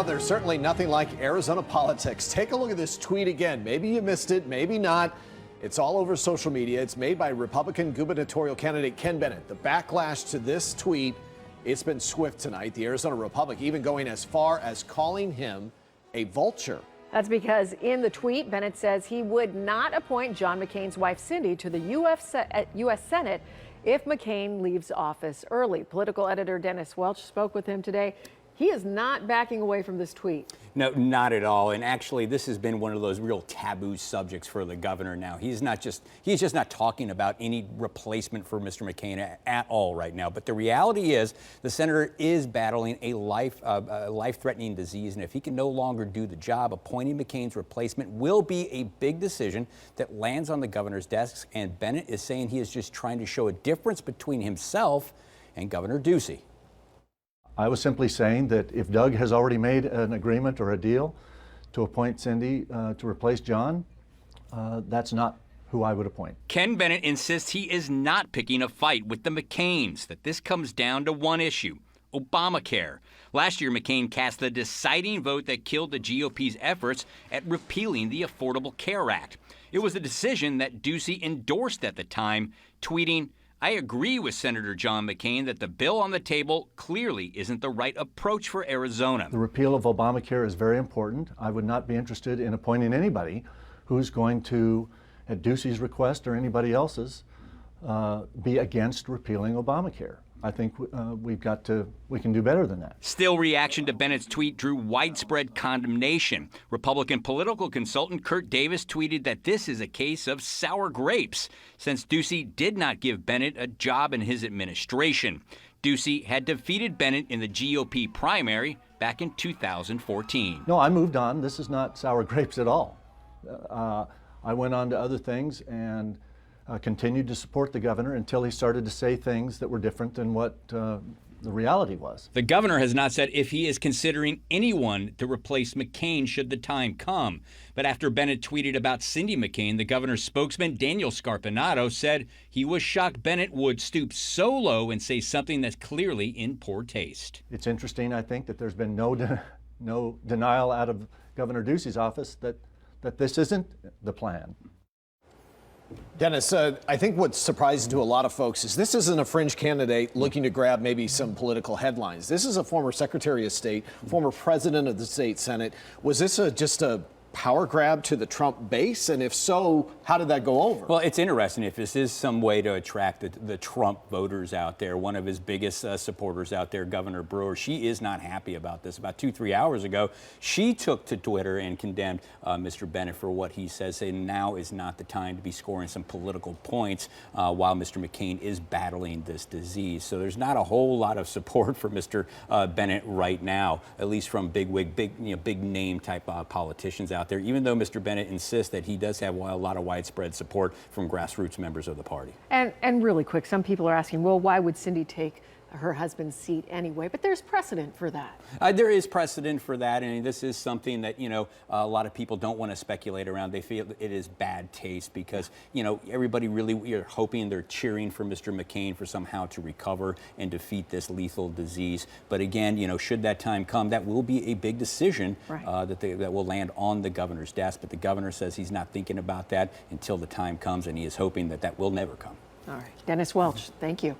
Well, there's certainly nothing like Arizona politics. Take a look at this tweet again. Maybe you missed it, maybe not. It's all over social media. It's made by Republican gubernatorial candidate Ken Bennett. The backlash to this tweet, it's been swift tonight. The Arizona Republic even going as far as calling him a vulture. That's because in the tweet, Bennett says he would not appoint John McCain's wife, Cindy, to the U.S. Senate if McCain leaves office early. Political editor Dennis Welch spoke with him today. He is not backing away from this tweet. No, not at all. And actually, this has been one of those real taboo subjects for the governor now. He's just not talking about any replacement for Mr. McCain at all right now. But the reality is the senator is battling a life-threatening disease. And if he can no longer do the job, appointing McCain's replacement will be a big decision that lands on the governor's desk. And Bennett is saying he is just trying to show a difference between himself and Governor Ducey. I was simply saying that if Doug has already made an agreement or a deal to appoint Cindy to replace John, that's not who I would appoint. Ken Bennett insists he is not picking a fight with the McCains, that this comes down to one issue: Obamacare. Last year, McCain cast the deciding vote that killed the GOP's efforts at repealing the Affordable Care Act. It was a decision that Ducey endorsed at the time, tweeting, "I agree with Senator John McCain that the bill on the table clearly isn't the right approach for Arizona." The repeal of Obamacare is very important. I would not be interested in appointing anybody who's going to, at Ducey's request or anybody else's, be against repealing Obamacare. I think we can do better than that. Still, reaction to Bennett's tweet drew widespread condemnation. Republican political consultant Kurt Davis tweeted that this is a case of sour grapes, since Ducey did not give Bennett a job in his administration. Ducey had defeated Bennett in the GOP primary back in 2014. No, I moved on. This is not sour grapes at all. I went on to other things and continued to support the governor until he started to say things that were different than what the reality was. The governor has not said if he is considering anyone to replace McCain should the time come. But after Bennett tweeted about Cindy McCain, the governor's spokesman, Daniel Scarpinato, said he was shocked Bennett would stoop so low and say something that's clearly in poor taste. It's interesting, I think, that there's been no denial out of Governor Ducey's office that this isn't the plan. Dennis, I think what's surprising to a lot of folks is this isn't a fringe candidate looking to grab maybe some political headlines. This is a former Secretary of State, former president of the state Senate. Was this just a power grab to the Trump base? And if so, how did that go over? Well, it's interesting if this is some way to attract the Trump voters out there. One of his biggest supporters out there, Governor Brewer, she is not happy about this. About 2-3 hours ago, she took to Twitter and condemned Mr. Bennett for what he says, saying now is not the time to be scoring some political points while Mr. McCain is battling this disease. So there's not a whole lot of support for Mr. Bennett right now, at least from big name type politicians out there, even though Mr. Bennett insists that he does have a lot of widespread support from grassroots members of the party. And really quick, some people are asking, well, why would Cindy take her husband's seat anyway? But there's precedent for that. There is precedent for that, and this is something that, a lot of people don't want to speculate around. They feel it is bad taste because, everybody really are hoping, they're cheering for Mr. McCain for somehow to recover and defeat this lethal disease. But again, should that time come, that will be a big decision that will land on the governor's desk. But the governor says he's not thinking about that until the time comes, and he is hoping that will never come. All right. Dennis Welch, thank you.